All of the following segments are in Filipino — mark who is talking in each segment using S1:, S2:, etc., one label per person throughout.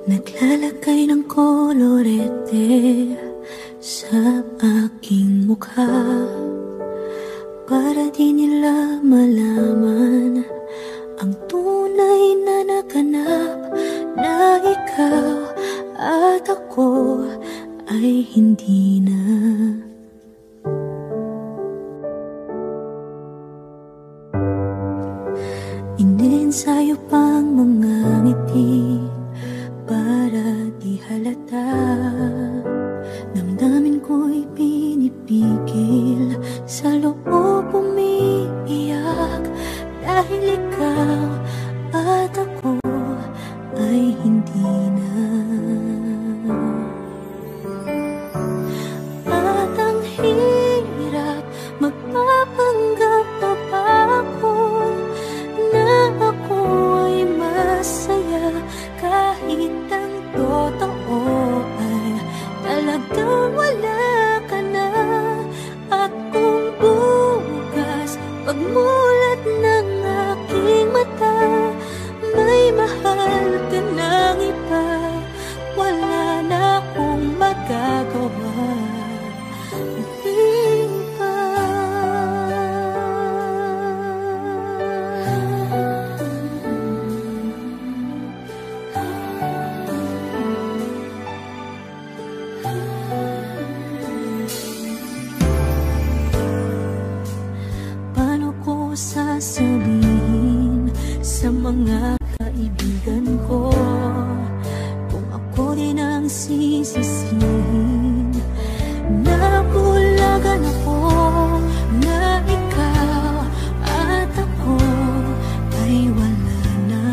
S1: Naglalagay ng kolorete sa aking mukha para di nila malaman ang tunay na naganap, na ikaw at ako ay hindi na. Iniensayo pang mga ngiti para di halata. Damdamin ko'y pinipigil, sa loob umiiyak, dahil ikaw at ako ay hindi na. At ang hirap, magpapanggap pa ba ako na ako ay masaya, kahit ang totoo ay talagang wala ka na. At kung bukas pagmulat ng aking mata, may mahal ka ng iba, wala na akong magagawa. Sasabihin sa mga kaibigan ko kung ako din ang sisisihin? Nabulagan ako na ikaw at ako ay wala na.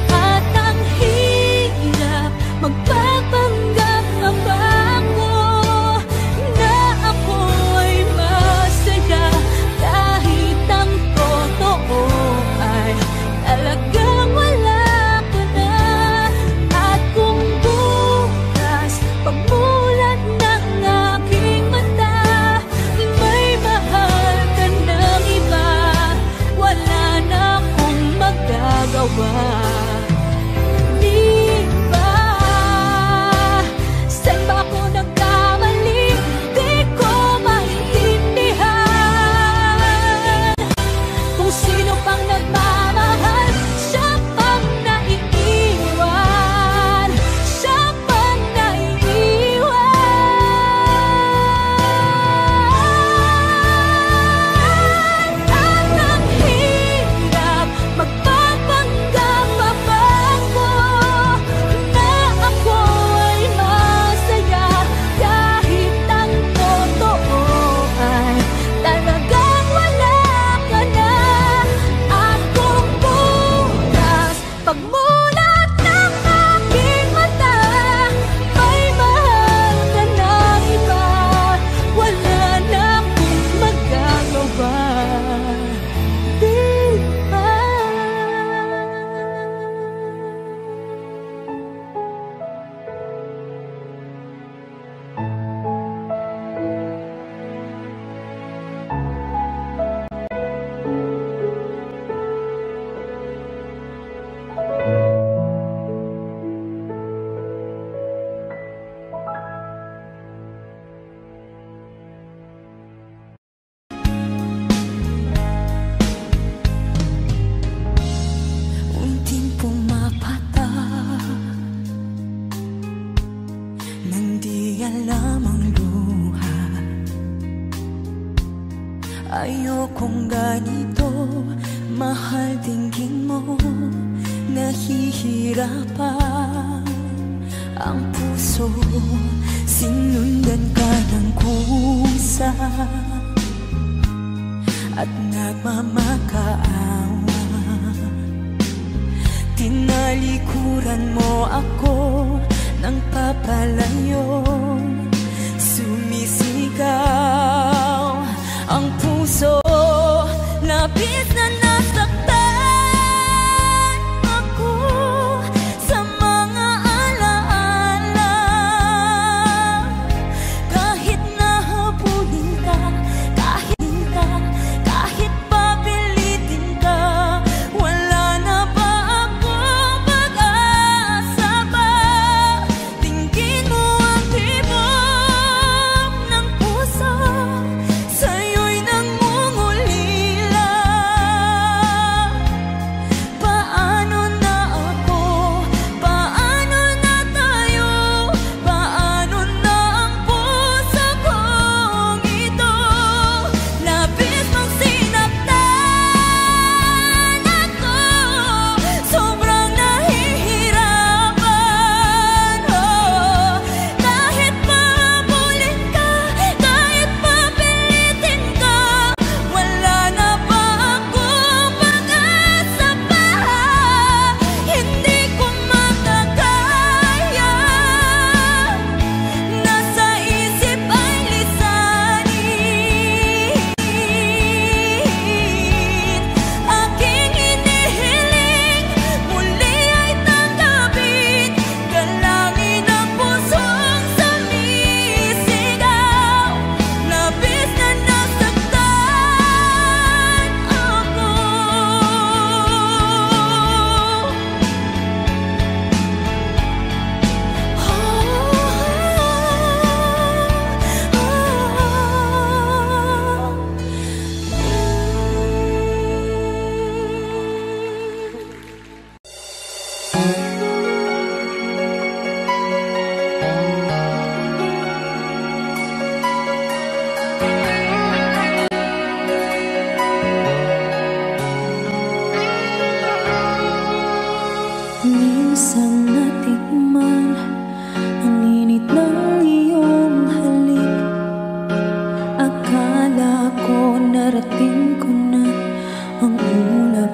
S1: At ang hirap, magpapanggap pa ba ako na ako ay masaya, kahit ang totoo ay talagang wala ka na. At kung bukas pagmulat ng aking mata, may mahal ka ng iba, wala na akong magagawa. Di ba? Saan ba ako nagkamali? Di ko maintindihan. Kung sino pang nagmamahal, siya pang naiiwan, siya pang naiiwan. At ang hirap, magpapanggap pa ba ako na ako ay masaya, kahit ang totoo ay talagang wala ka na. At kung bukas pagmulat ng aking mata, may mahal ka ng iba, wala na akong magagawa. Di ba? Unting pumapatak nang di alam ang luha. Ayokong ganito, mahal, tingin mo nahihirapan ang puso. Sinundan ka ng kusa at nagmamakaawa. Tinalikuran mo ako ng papalayo, sumisigaw ang puso. Labis na nasaktan ako sa mga alaala. Kahit nahabulin ka, kahit papilitin ka,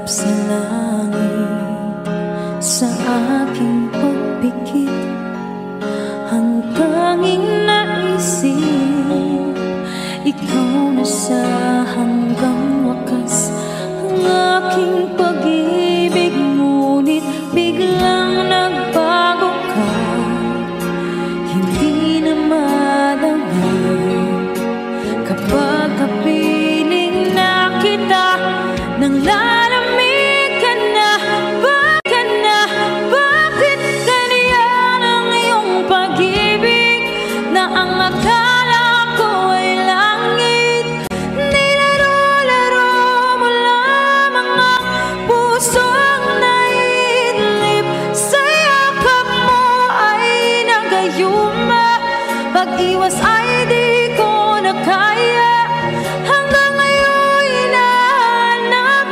S1: sa langit, sa aking pagpikit, ang tanging naisip, ikaw na sa hanggang wakas. Ang aking pag-ibig, ngunit biglang nagbago ka, hindi na madama. Kapag kapiling na kita, nang lalamig ka na, bakit ganyan ang iyong pag-ibig, na ang akala ko ay langit? Nilaro-laro mo lamang ang pusong naidlip, sa yakap mo ay nagayuma, pag-iwas ay di ko na kaya. Hanggang ngayon hinahanap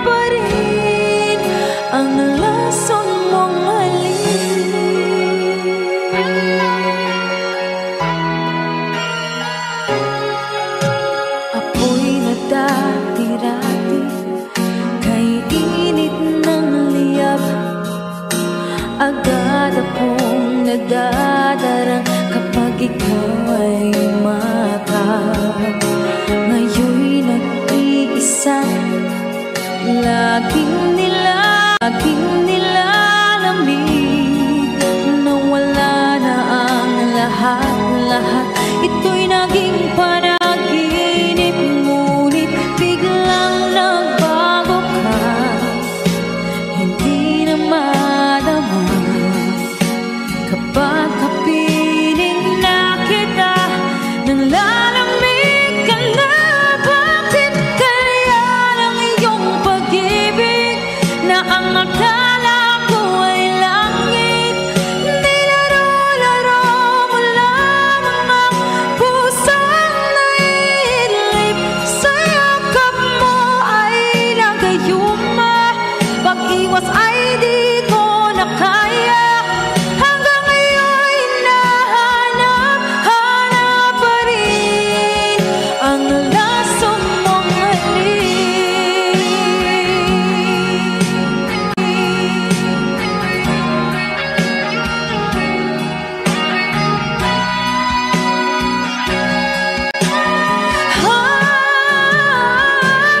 S1: pa rin ang lason mong halik. Apoy na dati-rati, kay init ng liyab, agad akong nadadarang kapag ikaw ay matap. Ngayon'y nag-iisa, laging nilalamig, nawala na ang lahat-lahat. Ito'y naging panaginip, ngunit biglang nagbago ka, hindi na madama. Kapag kapiling na kita, nang lalamig ka na, bakit kaya ang iyong pag-ibig, na ang akala ko ay langit? Nilaro-laro mo lamang ang pusong naidlip, sa yakap mo ay nagayuma, pag-iwas ay di ko na kaya. Hanggang ngayon hinahanap pa rin ang lason mong halik.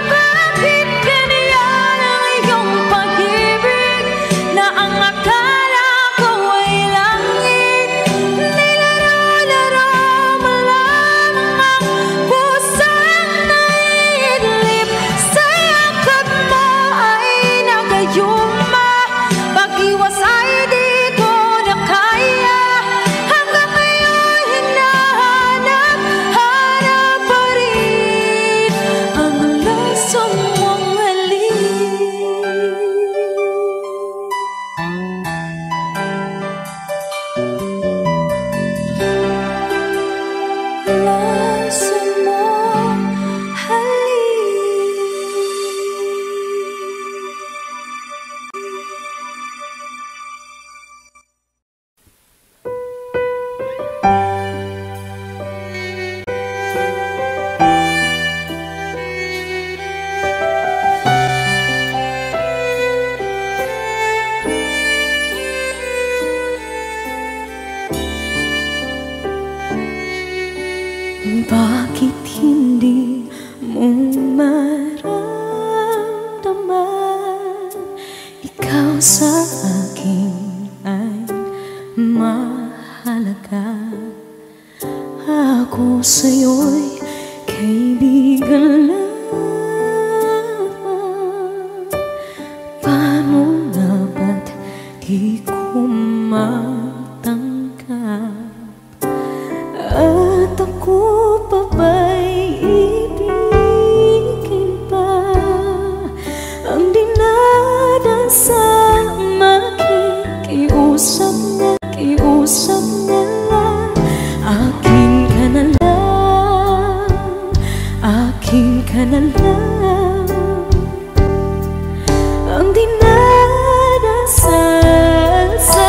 S1: Bakit ganyan ang iyong pag-ibig, na ang akala ko ay langit? Nilaro-laro mo lamang ang pusong naidlip, sa yakap mo ay nagayuma, pag-iwas ay di ko na kaya. Hanggang ngayon hinahanap pa rin ang lason mong halik. Lason mong halik. Bakit hindi mo maramdaman, ikaw sa akin ay mahalaga? Ako sa'yo'y kaibigan lamang. Paano nga ba't di ko matanggap? At ako pa ba'y ibigin pa, ang dinadasang makikiusap na lang. Akin ka na lang, akin ka na lang, ang dinadasal sa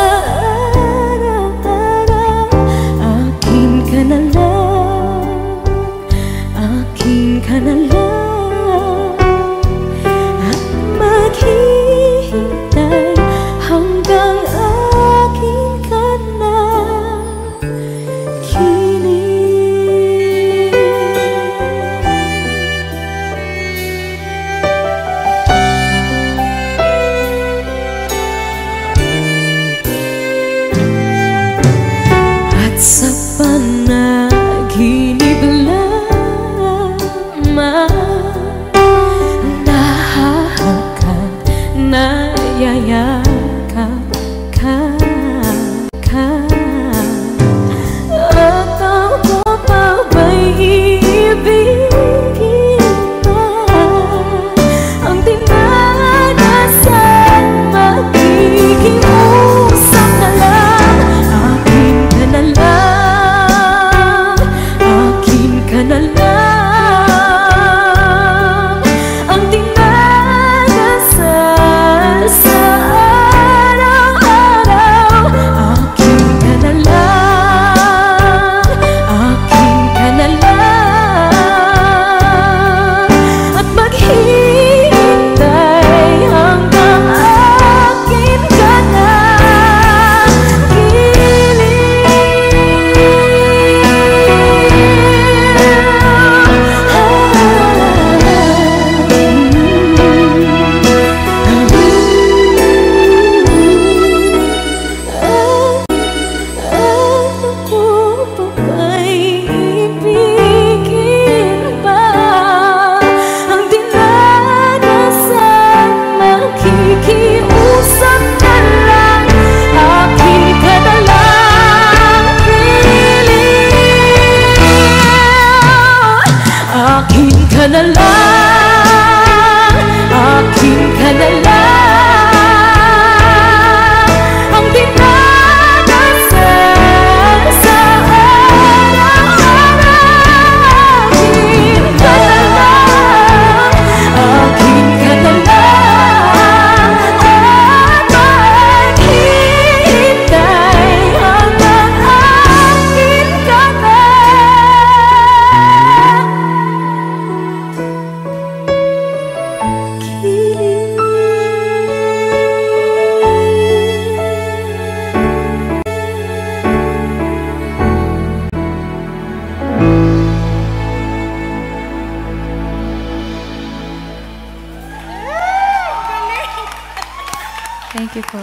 S2: Thank you po.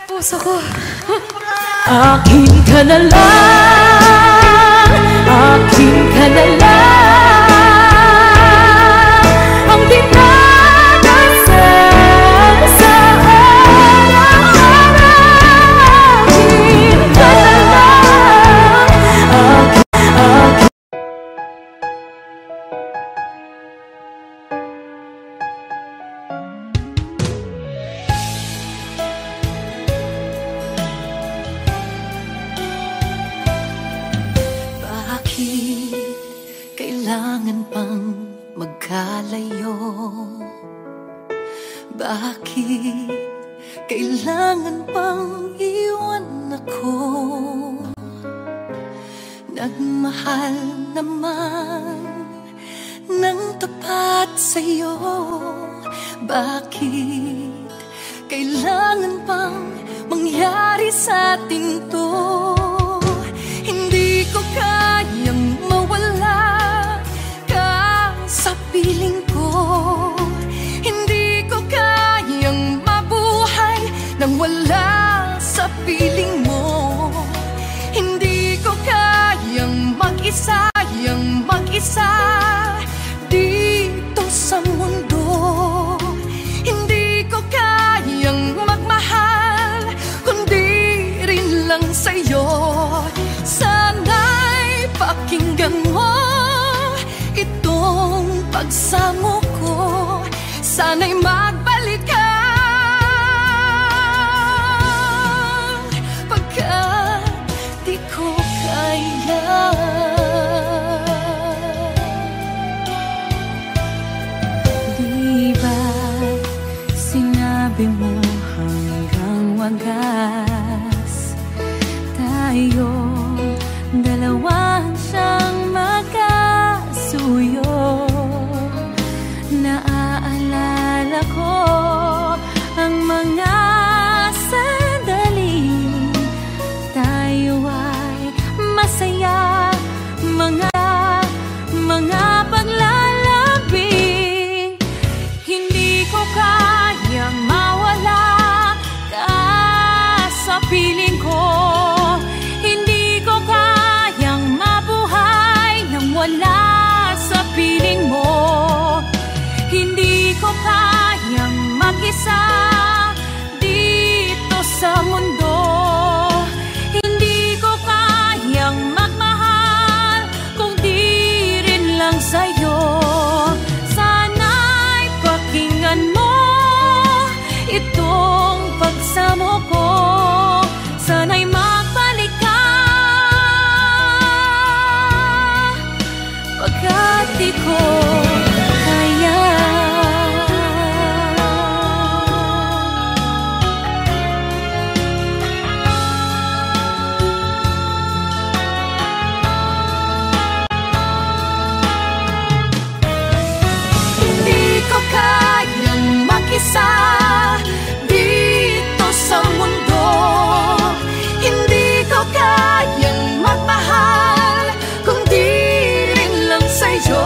S2: Puso ko.
S1: Akin ka na lang, akin ka na lang, ang dinadasal sa araw-araw. Akin ka na lang, akin. Kailangan pang magkalayo? Bakit kailangan pang iwan ako? Nagmahal naman ng tapat sa'yo. Bakit kailangan pang mangyari sa ating to? Hindi ko kayang mawala ka sa piling ko. Hindi ko kayang mabuhay nang wala sa piling mo. Hindi ko kayang mag-isa dito sa mundo. Hindi ko kayang magmahal kundi rin lang sa'yo. Sana'y pakinggan mo itong pagsamo ko. Sana'y magbalik ka, pagkat di ko kaya. Di ba't sinabi mo hanggang wagas tayo dalawa siyang magkasuyo? Naaalala ko ang mga sandali tayo ay masaya, mga paglalambing. Hindi ko kayang mawala ka sa piling ko. Wala sa piling mo. Hindi ko kayang mag-isa dito sa mundo. Hindi ko kayang magmahal kung di rin lang sa'yo. Sana'y pakinggan mo itong pagsamo ko. Sana'y magbalik ka, pagkat di ko kaya. Hindi ko kayang mag-isa dito sa mundo. Hindi ko kayang magmahal kung di rin lang sa'yo.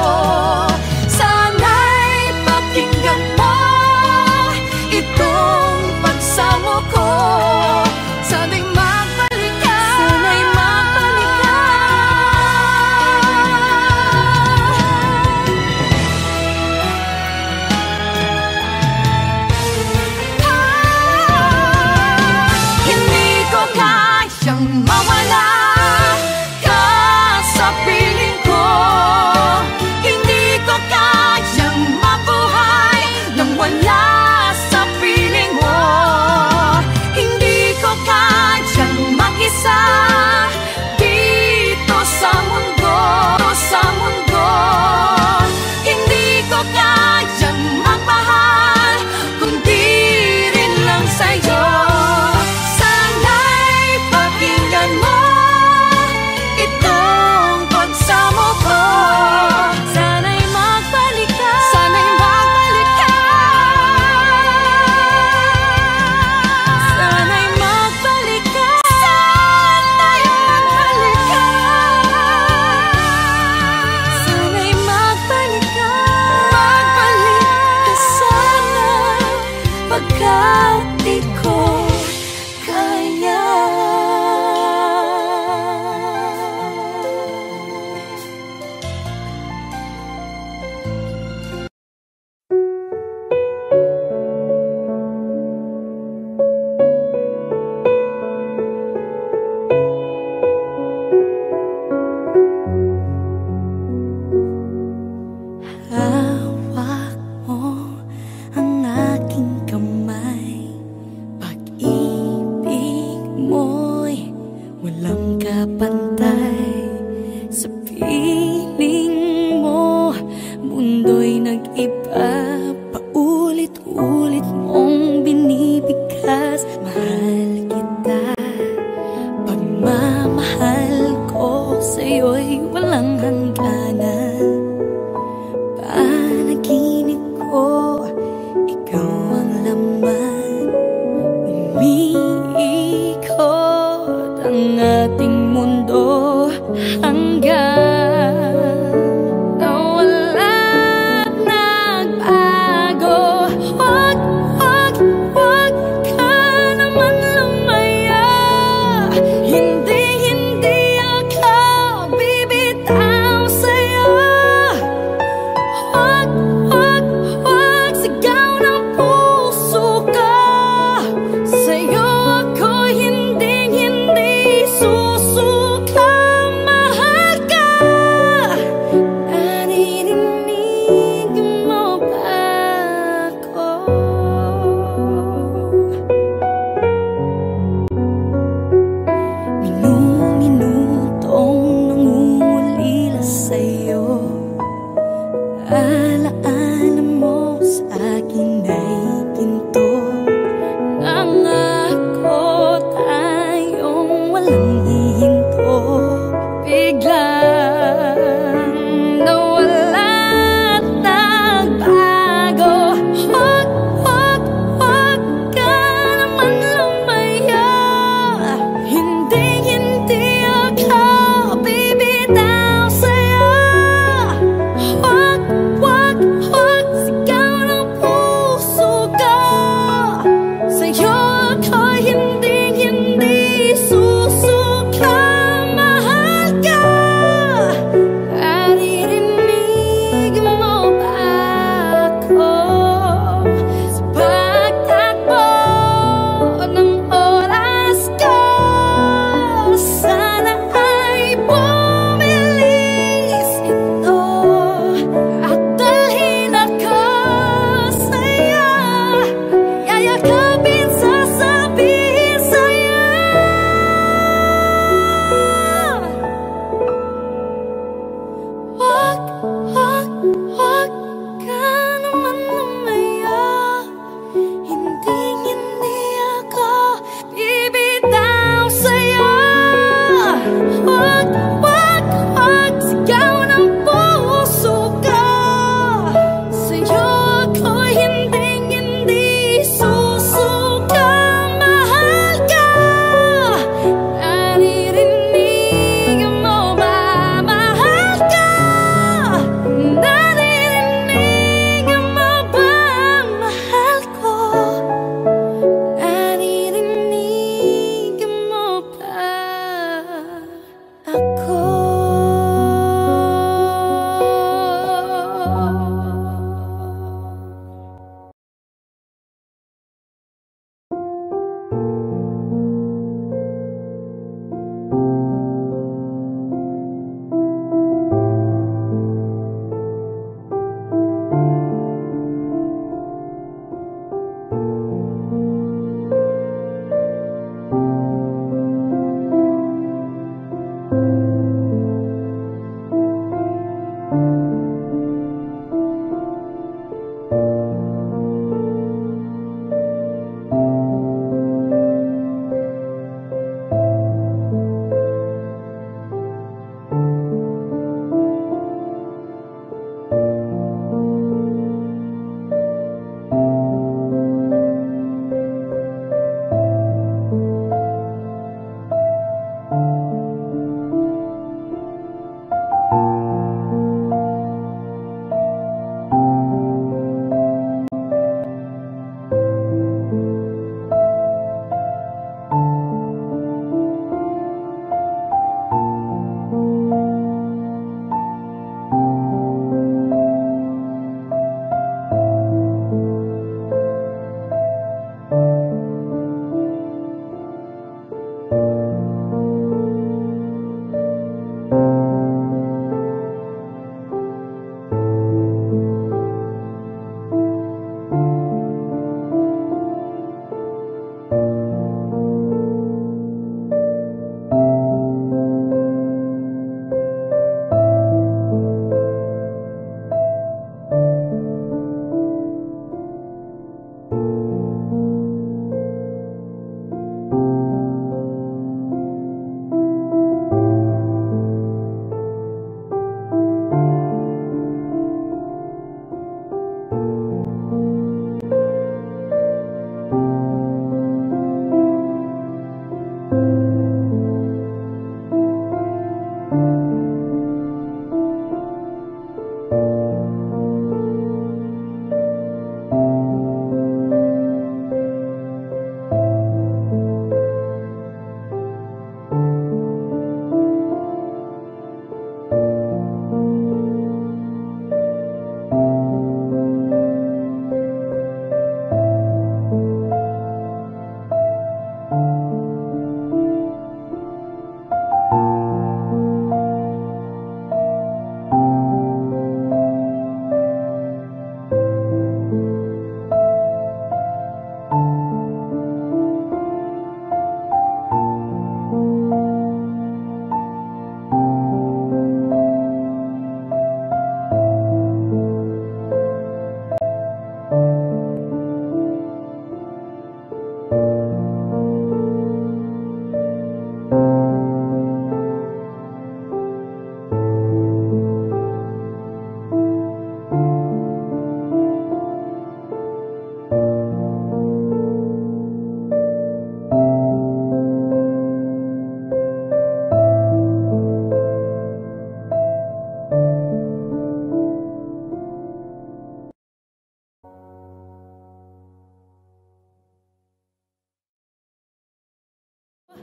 S1: akin ay ginto. Nangako tayong walang hihinto. Biglang nawala at nagbago. Huwag ka naman lumaya. Hindi ako bibitaw sa'yo. Huwag sigaw ng puso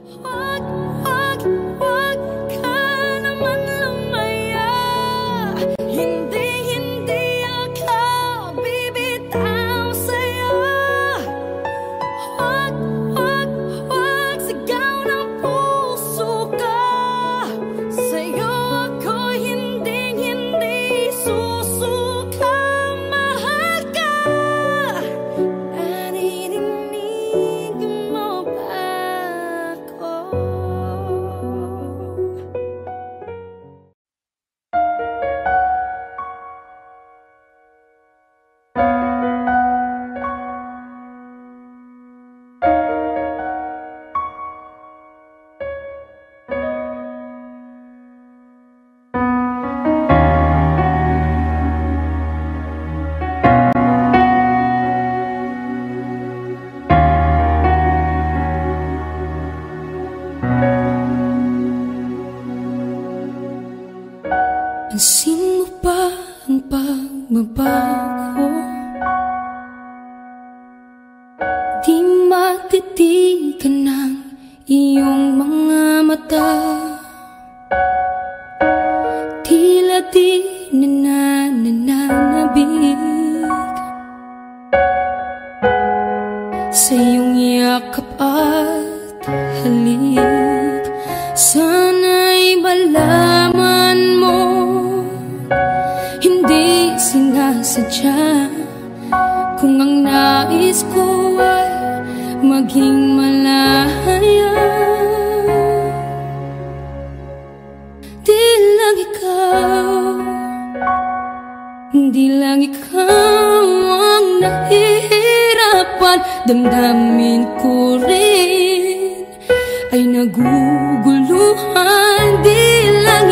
S1: Wag ka naman lumaya. Hindi ako bibitaw sa'yo. Wag sigaw ng puso ka. Sa'yo ako hindi susuka. Mahal ka. Naririnig mo ba ako? Pansin mo ba ang pagbabago? Di matitigan ng iyong mga mata. Tila di nananabig sa iyong yakap at halik. Sana'y malaman mo, hindi sinasadya. Kung ang nais ko ay maging malaya, di lang ikaw ang nahihirapan. Damdamin ko rin ay naguguluhan. Di lang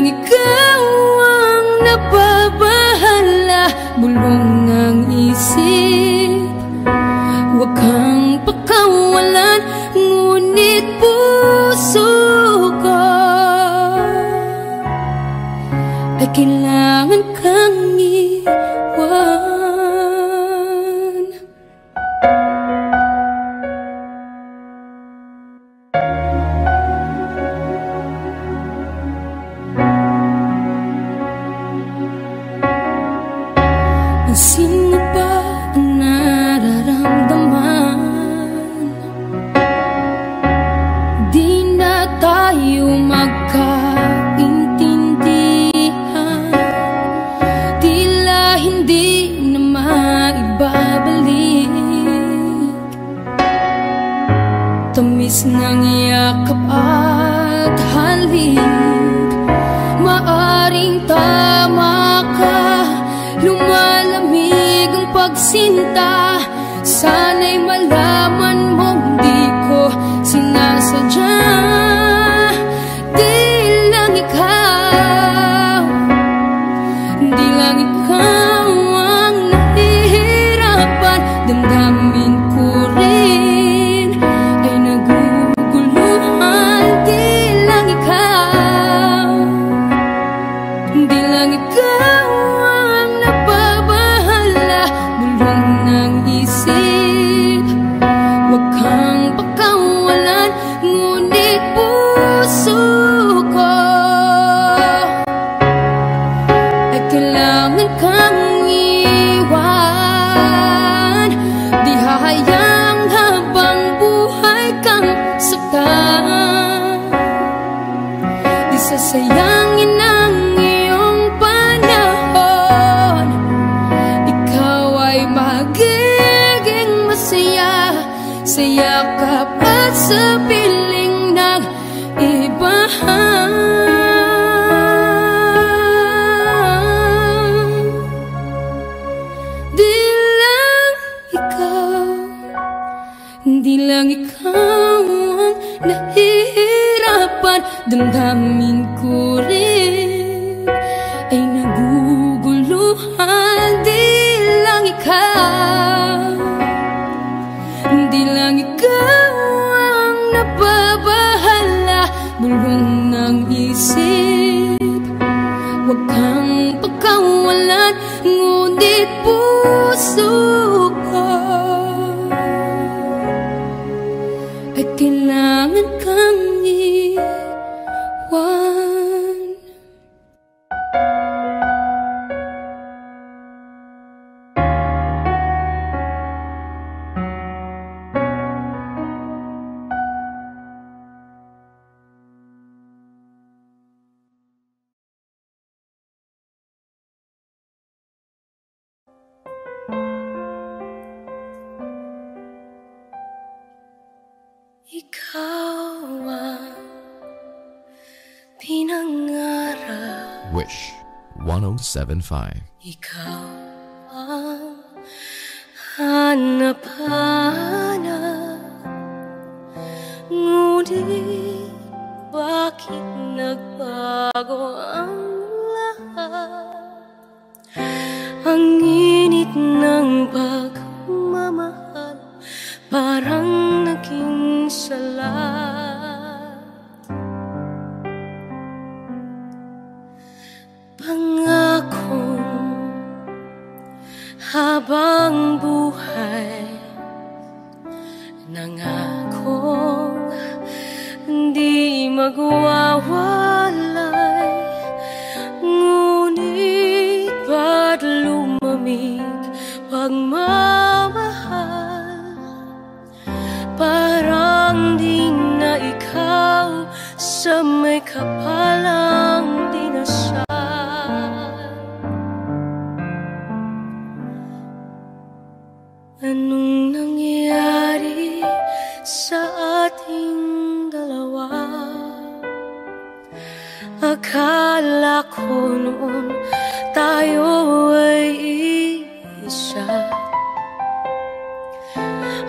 S1: ikaw ang nababahala. Bulong ng isip, huwag kang pakawalan. Ngunit puso ko ay kailangan kang iwan. Pansin mo ba ang nararamdaman? Di na tayo magkaintindihan. Tila hindi na maibabalik. Tamis ng yakap at halik. Maaring tama ka, lumalamig ang pagsinta. Sana'y malaman mong di ko sinasadya. Di lang ikaw ang nahihirapan. Damdamin ko rin ay naguguluhan. Di lang ikaw ang nababahala. Bulong ng isip, huwag kang pakawalan. Ngunit puso ko ay kailangan kang iwan. Di hahayang habang buhay kang saktan. Di sasayangin ang iyong panahon. Ikaw ay magiging masaya sa yakap at sa piling ng iba. Di lang ikaw ang nahihirapan. Damdamin ko rin ay naguguluhan. Di lang ikaw ang nababahala. Bulong ng isip, huwag kang pagkawalan. Ngunit puso ko
S3: 107.5.
S1: Ikaw ang hanap-hanap, ngunit bakit nagbago ang lahat? Ang init ng pagmamahal parang naging sala. Pangakong habang buhay, nangakong hindi magwawalay, ngunit ba't lumamig pagmamahal? Parang di na ikaw sa may kapalang dinasal. Anong nangyari sa ating dalawa? Akala ko noon tayo ay isa.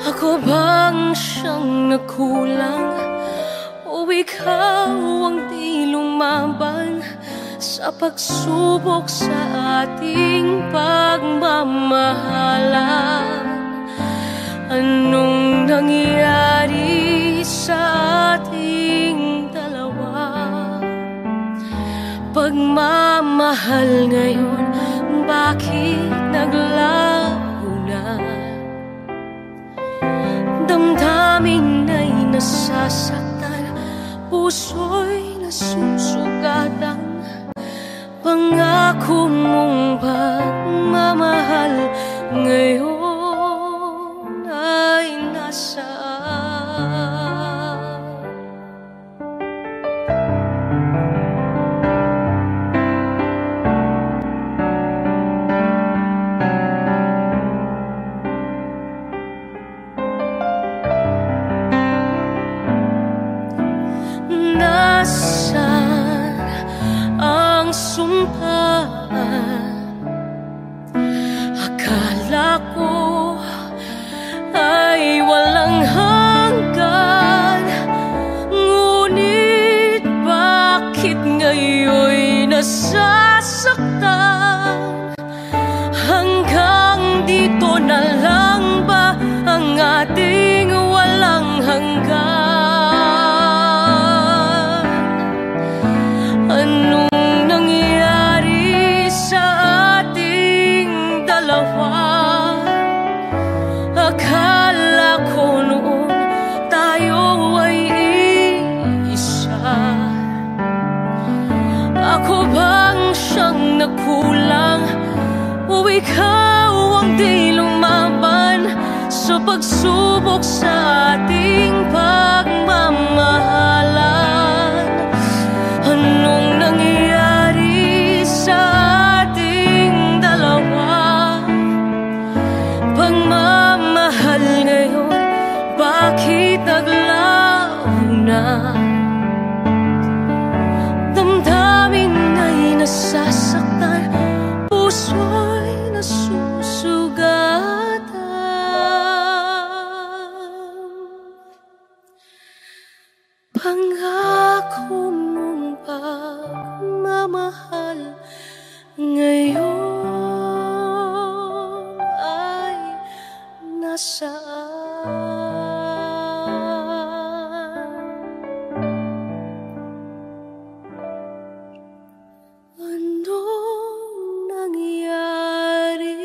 S1: Ako bang siyang nagkulang, o ikaw ang di lumaban sa pagsubok sa ating pagmamahalan? Anong nangyari sa ating dalawa? Pagmamahal ngayon, bakit naglaho na? Damdamin ay nasasaktan, puso'y nasusugatan. Pangako mong pagmamahal ngayon ay nasaan? Nasaan ang sumpaan? Akala ko ay walang hanggan, ngunit bakit ngayon'y nasasaktan? Hanggang dito na lang ba ang ating walang hanggan? Anong nangyari sa ating dalawa? Akala ko noon tayo ay isa. Ako bang siyang nagkulang, o ikaw ang di lumaban sa pagsubok sa ating pagmamahalan? Anong nangyari sa ating dalawa? Pagmamahal ngayon, bakit naglaho na? Damdamin ay nasasaktan, puso'y nasusugatan. Pangako mong pagmamahal ngayon ay nasaan? Anong nangyari?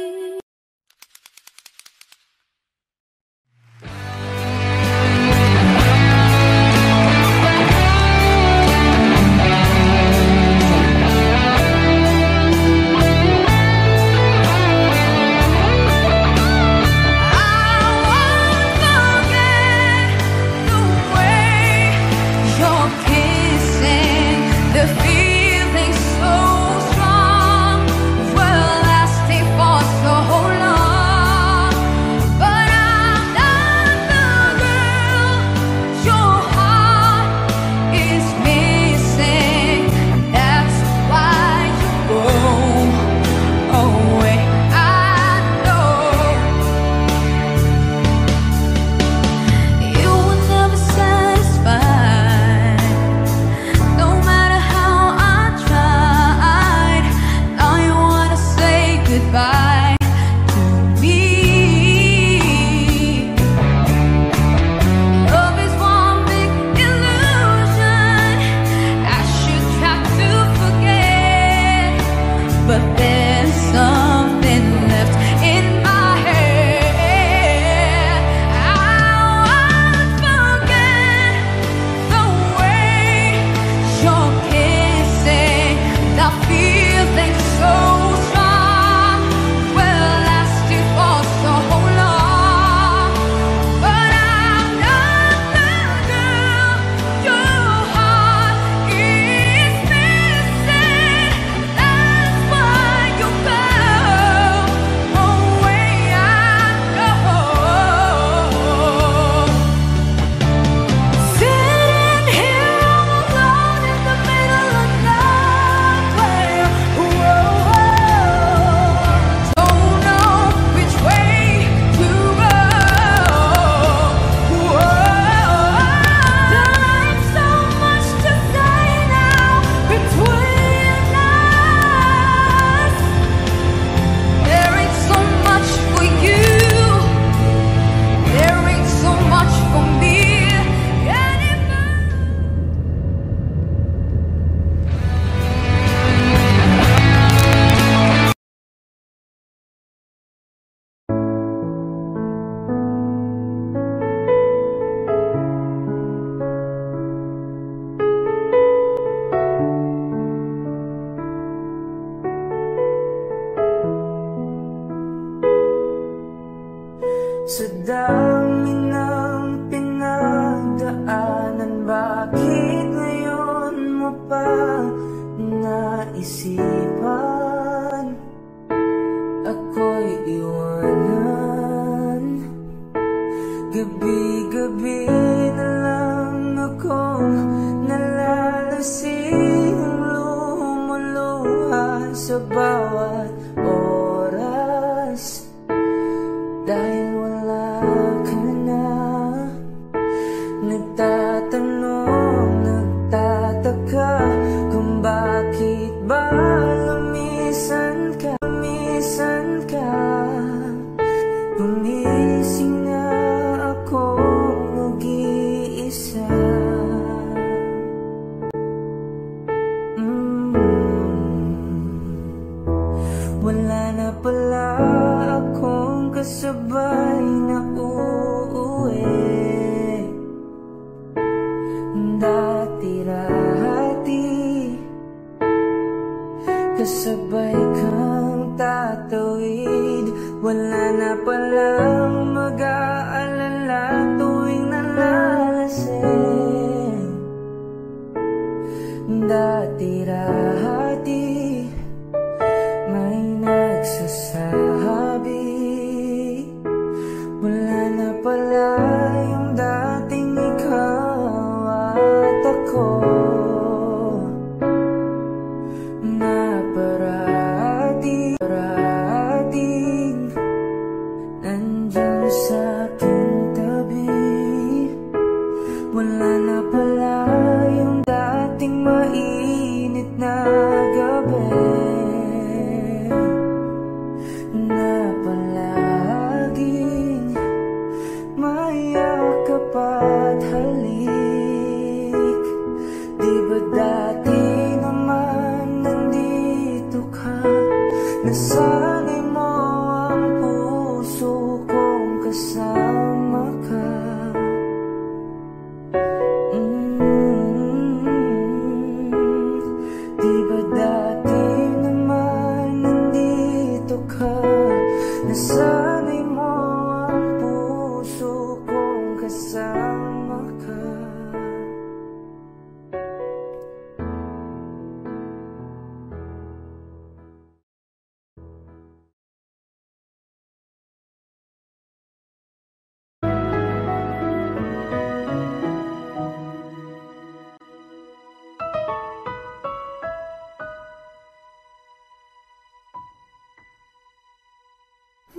S4: I
S3: Sa dami ng pinagdaanan, bakit ngayon mo pa naisipan ako'y iwanan? Gabi-gabi na lang akong nalalasing, lumuluha sa bawat oras dahil wala ka na. Nagtatanong, nagtataka kung bakit ba lumisan ka, lumisan ka. Gumising na akong nag-iisa. Wala na pala akong kasabay na uuwi. Dati-rati kasabay kang tatawid. Wala na palang mag-aalala tuwing nalalasing. Dati-rati may nagsasabi, wala na pala yung dating ikaw at ako, na parating nandiyan sa aking tabi. Wala na pala yung dating mainit na gabi, na palaging mayakap at halik. Di ba dati naman nandito ka, nasanay mo ang puso kong kasama ka. Di ba dati naman nandito ka, nasanay mo ang puso kong kasama ka.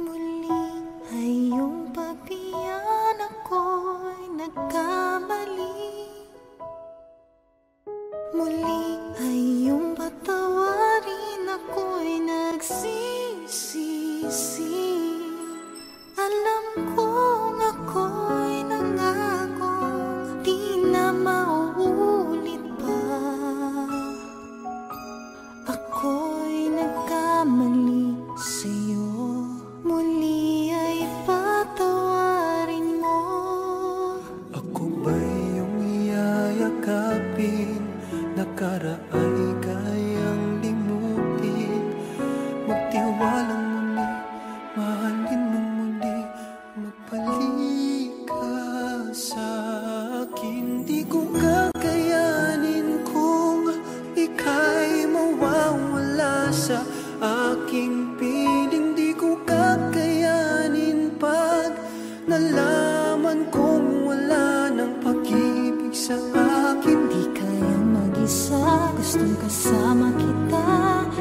S1: Muling ay iyong pagbigyan ako'y nagkamali. Muling ay iyong patawarin ako'y nagsisisi. Alam kong ako'y nangakong di na mauulit pa. Ako'y nagkamali sa'yo. Muli ay patawarin mo.
S3: Ako ba'y iyong iyayakapin? Nakaraay kayang limutin. Magtiwalang muli, mahalin mo muli. Magbalik ka sa akin. Di ko kakayanin kung ika'y mawawala sa aking piling. Di ko kakayanin pag nalaman kong wala ng pag-ibig sa akin.
S1: Di kayang mag-isa, gustong kasama kita.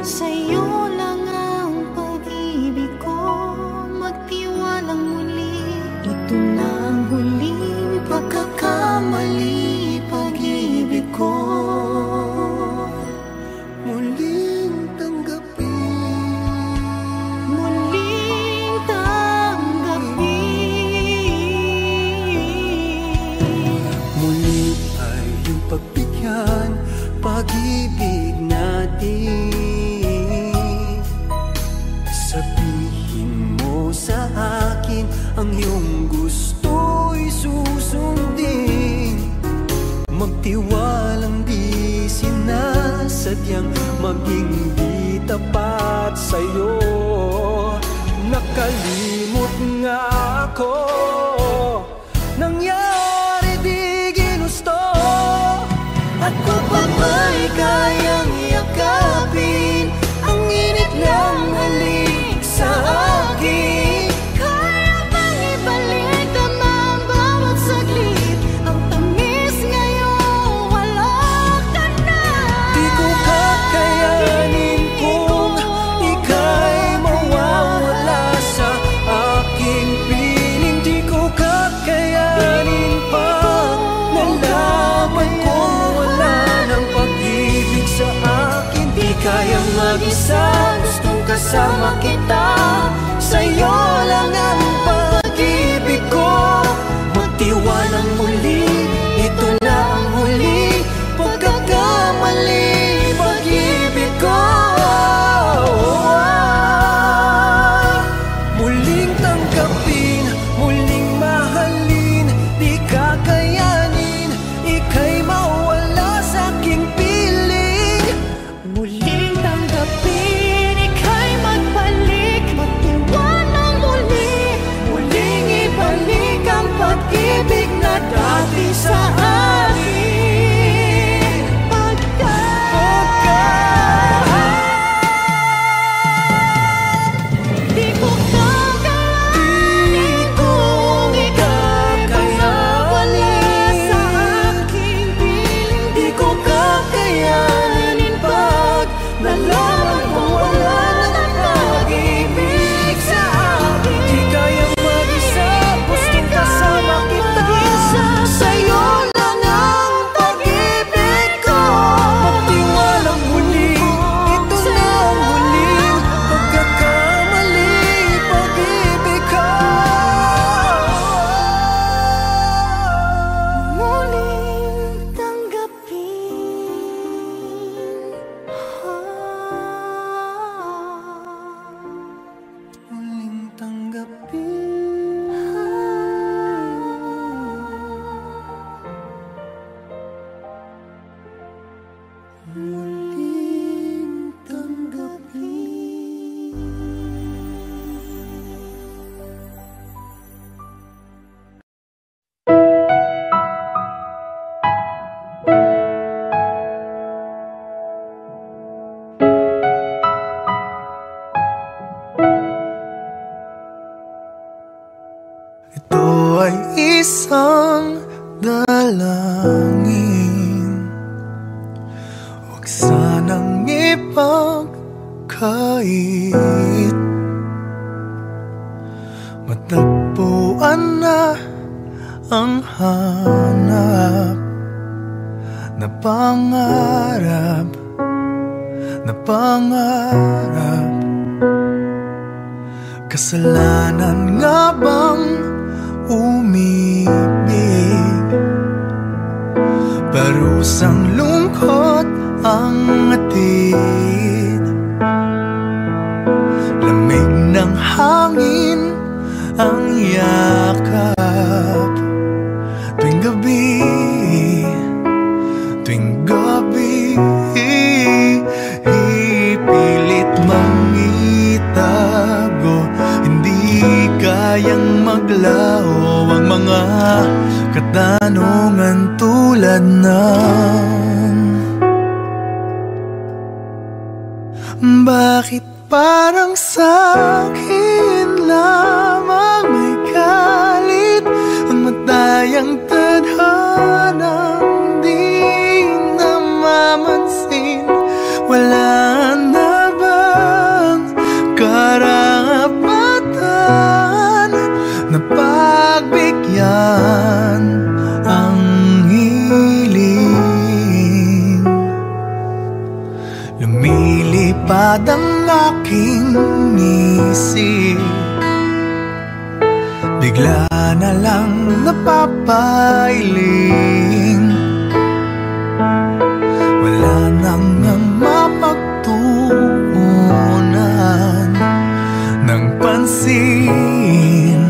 S1: Sa'yo lang ang pag-ibig ko. Magtiwalang muli, ito na ang huling pagkakamali. Pag-ibig ko
S3: Muling tanggapin,
S1: muling tanggapin.
S3: muli ay iyong pagbigyan pag-ibig natin. Sabihin mo sa akin ang iyong gusto'y susundin. Magtiwalang di sinasadyang maging di tapat sa'yo. Nakalimot nga ako kasama kita. Sa'yo lang ang pag-ibig ko. Magtiwalang muli, ito na ang huli pagkakamali, pag-ibig ko. Muling tanggapin, muling mahalin, di kakayanin, ika'y mawala sa aking piling.
S1: Muling tanggapin, ika'y magbalik, magtiwalang muli, muling ibalik ang pag-ibig na dati sa akin. Di ko kakayanin kung ika'y mawala sa aking piling.
S3: Di ko kakayanin pag nalaman mo wala nang pag-ibig sa akin. Di kayang mag-isa, gustong kasama kita. Sa'yo lang ang pag-ibig ko. Magtiwalang muli, ito na ang huling pagkakamali, pag-ibig ko.
S1: Muling tanggapin,
S3: Muling tanggapin. Muling tanggapin. Ito ay isang dalangin, huwag sanang ipagkait. Matagpuan na ang hanap na pangarap, na pangarap. Kasalanan nga bang umibig? Parusang lungkot ang atid, lamig ng hangin ang yakap. Tuwing gabi, tuwing gabi, ipilit mang itago, hindi kayang maglaho ang mga katanungan tulad ng bakit parang sa'kin lamang may galit ang matayang tadhanang di namamansin? Wala na bang karapatan na pagbigyan ang hiling? Lumilipad ang aking isip, bigla na lang napapailing. Wala nang mapagtuunan ng pansin,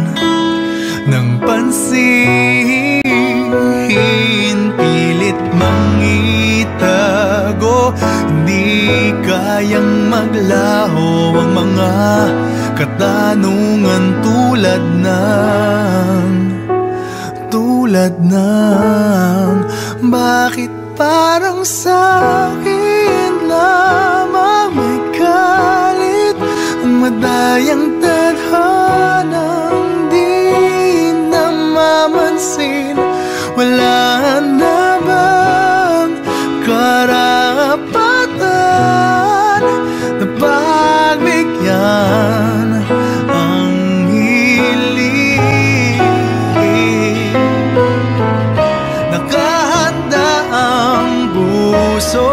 S3: ng pansin. Pilit mang itago, hindi kayang maglaho ang mga katanungan tulad ng bakit parang sa'kin lamang may galit ang madayang tadhanang di namamansin? Wala na bang karapatan na pagbigyan ang hiling? Nakahanda ang puso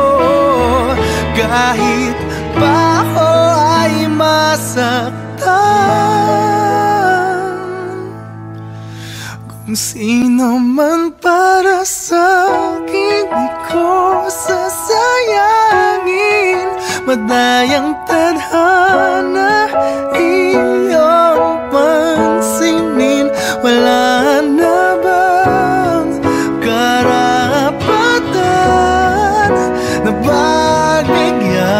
S3: kahit pa ako ay Kung sino man para sa'kin, di ko sasayangin. Madayang tadhana, iyong pansinin. Wala na bang karapatan na pagbigyan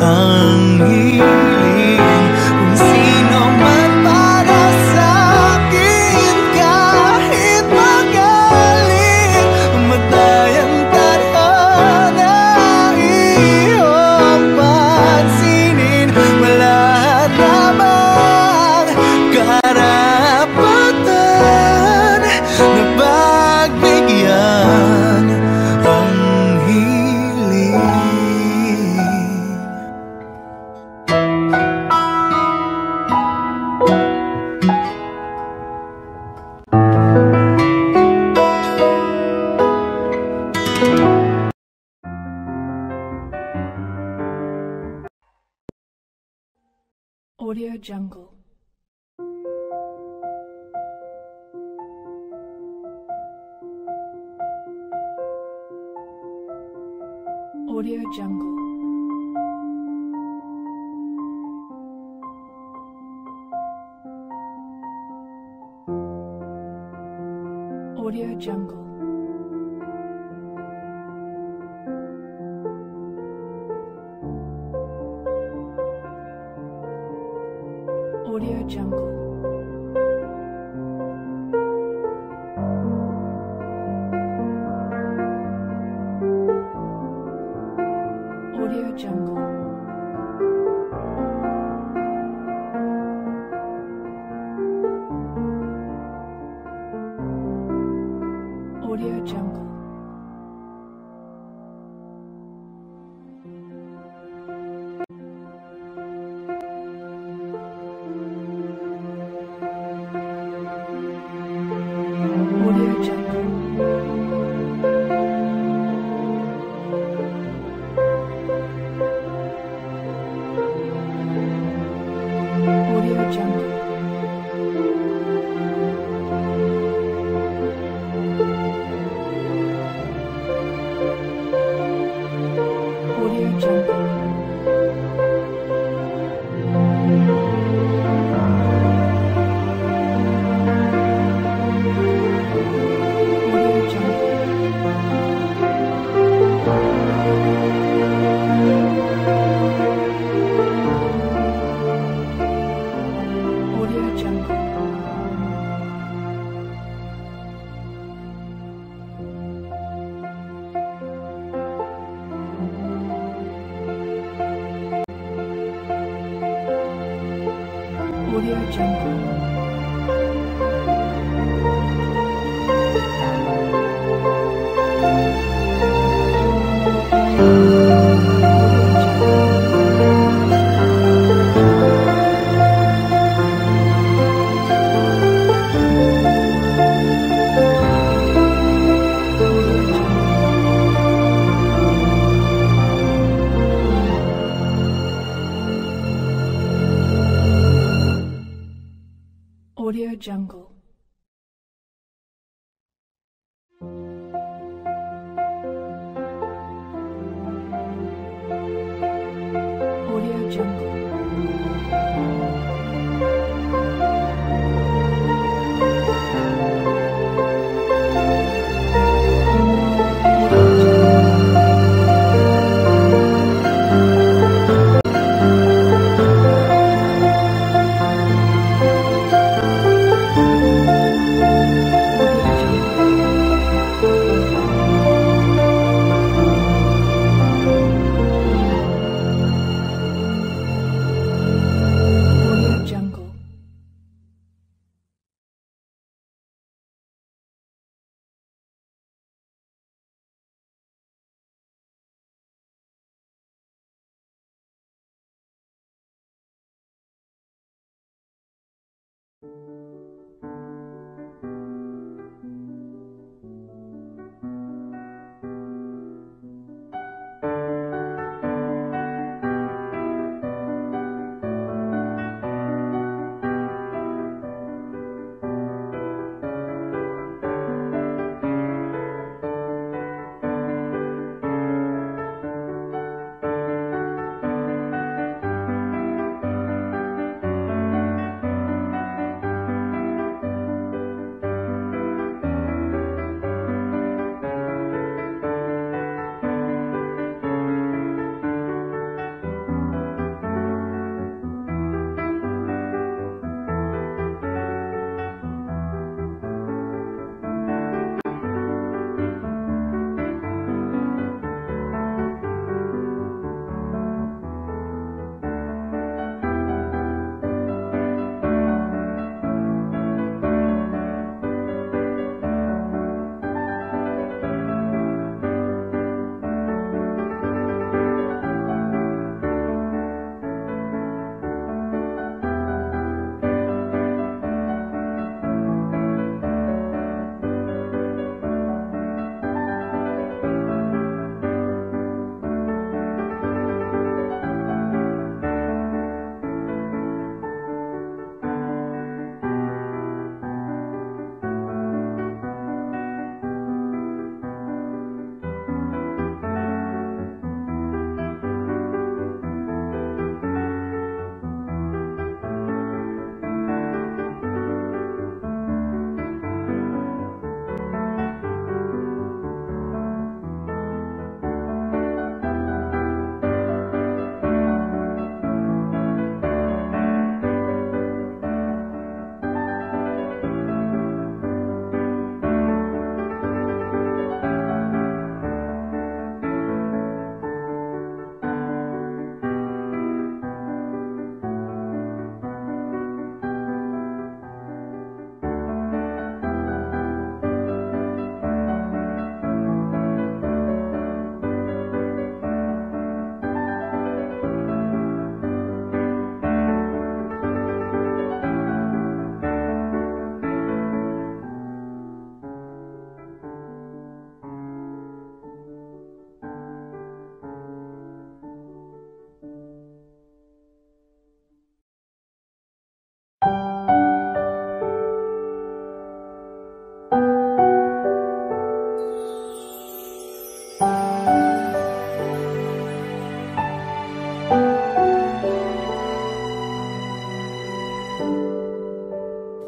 S3: ang hiling? Kung sino man para sa'kin, kahit magaling, madayang tadhana, iyong pansinin. Wala na bang karapatan na pagbigyan ang hiling?
S2: Audio Jungle. Audio Jungle. Audio Jungle. Audio Jungle. Audio Jungle. Audio Jungle. Audio Jungle. Audio Jungle. Audio Jungle. Audio Jungle. Audio Jungle. Audio Jungle. Audio Jungle. Audio Jungle. Audio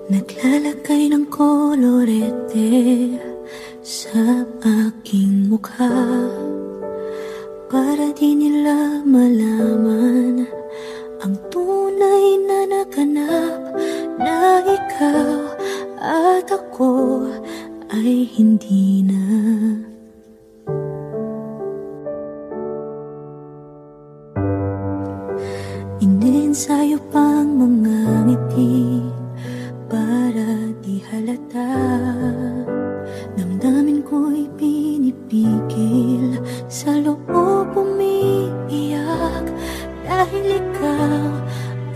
S1: Naglalagay ng kolorete sa aking mukha para di nila malaman ang tunay na naganap, na ikaw at ako ay hindi na. Iniensayo pang mga ngiti para di halata. Damdamin ko'y pinipigil, sa loob umiiyak, dahil ikaw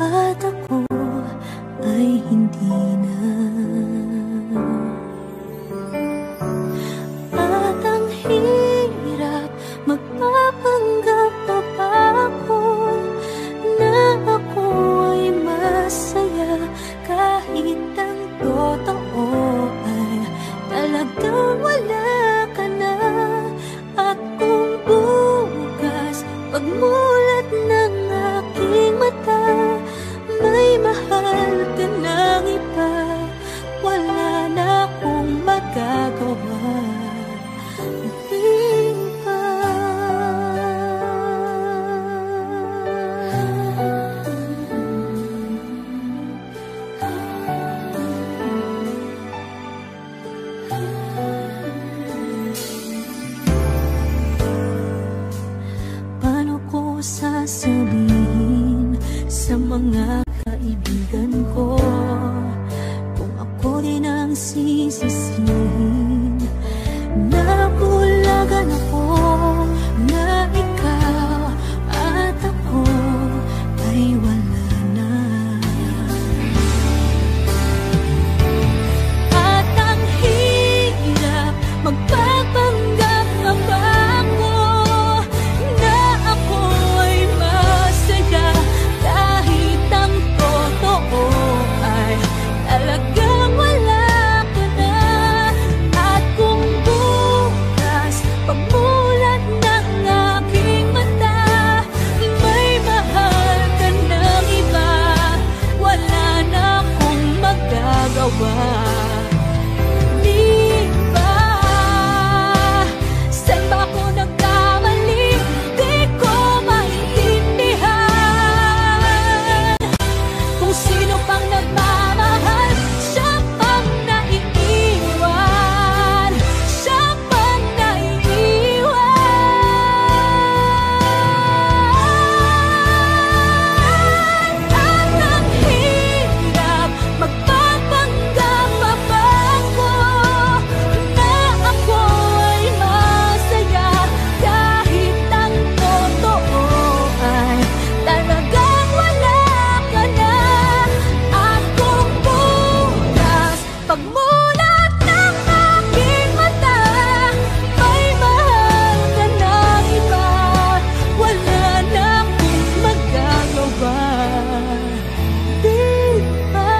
S1: at ako ay hindi na. At ang hirap, magpapanggap na ba ako na ako ay masaya, kahit ang totoo ay talagang wala ka na. At kung bukas pagmulat ng aking mata, may mahal ka ng iba, wala na akong magagawa. Sasabihin sa mga kaibigan ko kung ako din ang sisisihin? Nabulagan ako na ikaw at ako ay wala na. At ang hirap, magpapanggap na ba ako na ako ay masaya, kahit ang totoo ay talagang wala ka na. At kung bukas pagmulat ng aking mata, may mahal ka ng iba, wala na akong magagawa. Di ba? Saan ba ako nagkamali? Di ko maintindihan. Kung sino pang nagmamahal, siya pang naiiwan, siya pang naiiwan. At ang hirap, magpapanggap pa ba ako na ako ay masaya, kahit ang totoo ay talagang wala ka na. At kung bukas pagmulat ng aking mata, may mahal ka ng iba, wala na akong magagawa. Di ba?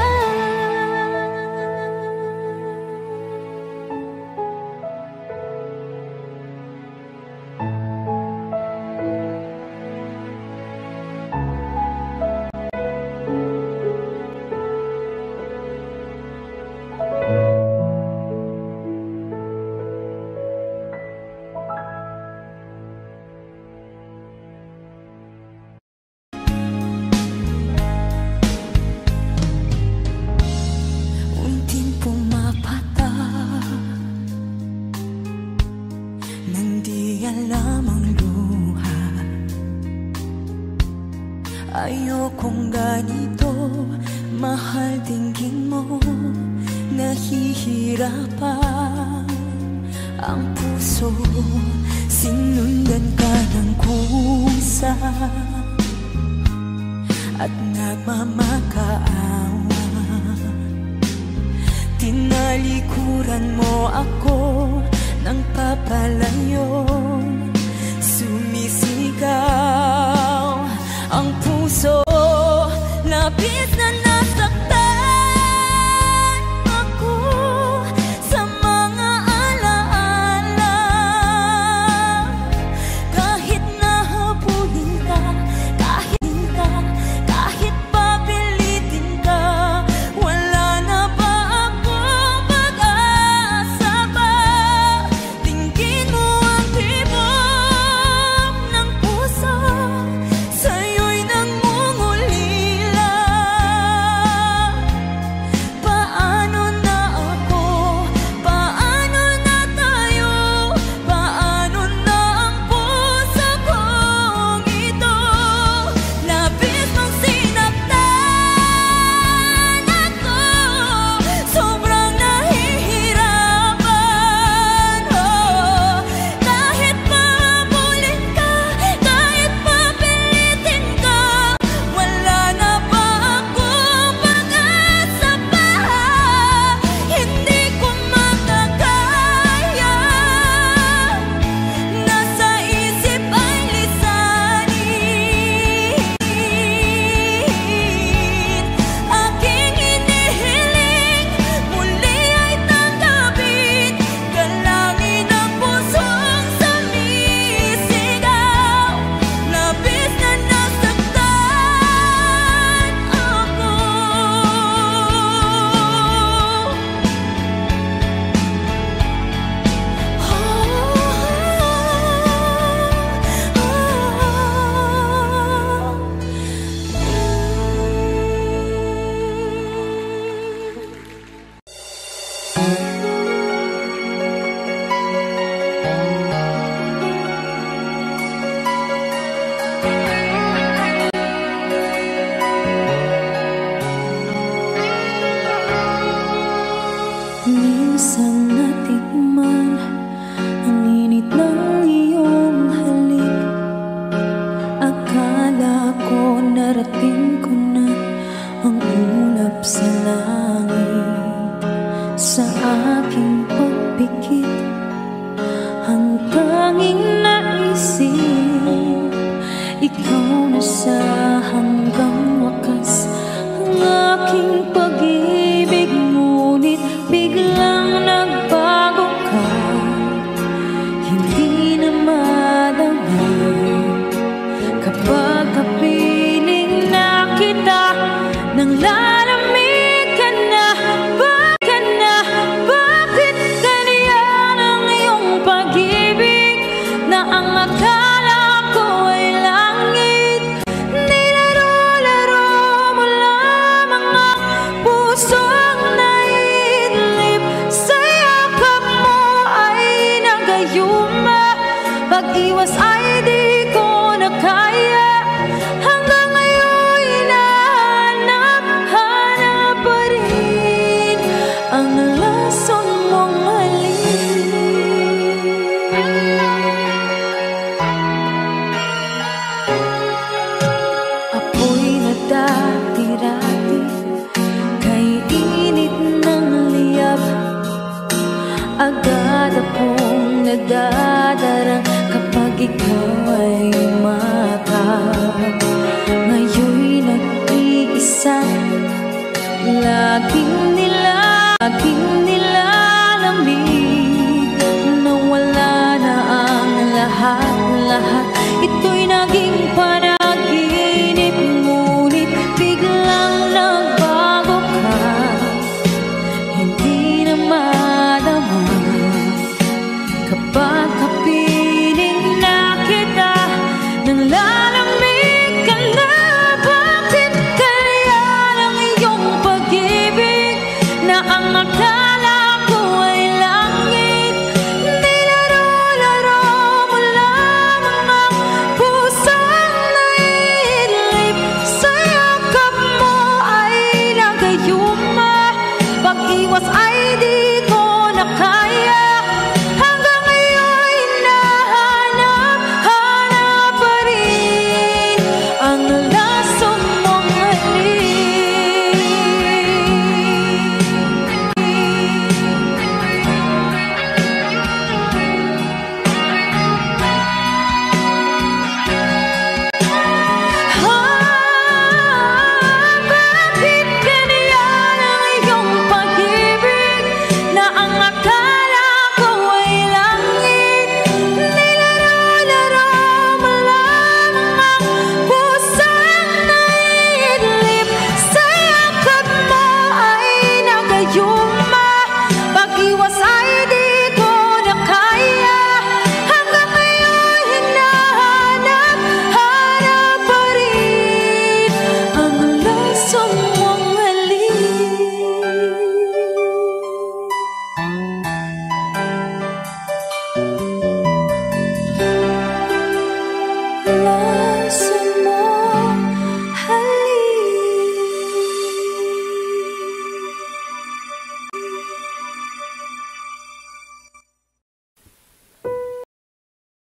S1: Unting pumapatak nang di alam ang luha. Ayokong ganito, mahal, tingin mo nahihirapan ang puso. Sinundan ka ng kusa at nagmamakaawa. Tinalikuran mo ako ng papalayo, sumisigaw ang puso. Labis na nasaktan ako sa mga alaala. Kahit nahabulin ka, kahit papilitin ka, sa langit, sa aking pagpikit, ang tanging naisip, ikaw na sa hanggang wakas. Ang aking pag-ibig, ngunit biglang nagbago ka, hindi na madama. Kapag kapiling na kita, nang lalamig ka na, bakit ganyan ang iyong pag-ibig, na ang akala ko ay langit, nilaro-laro mo lamang ang pusong naidlip, sa yakap mo ay nagayuma, pag-iwas ay di ko na kaya. Hanggang ngayon hinahanap pa rin ang lason mong halik. Apoy na dati-dati, kay init ng liyab, agad akong nadadarang kapag ikaw ay umatap. Ngayon'y nag-iisa, laging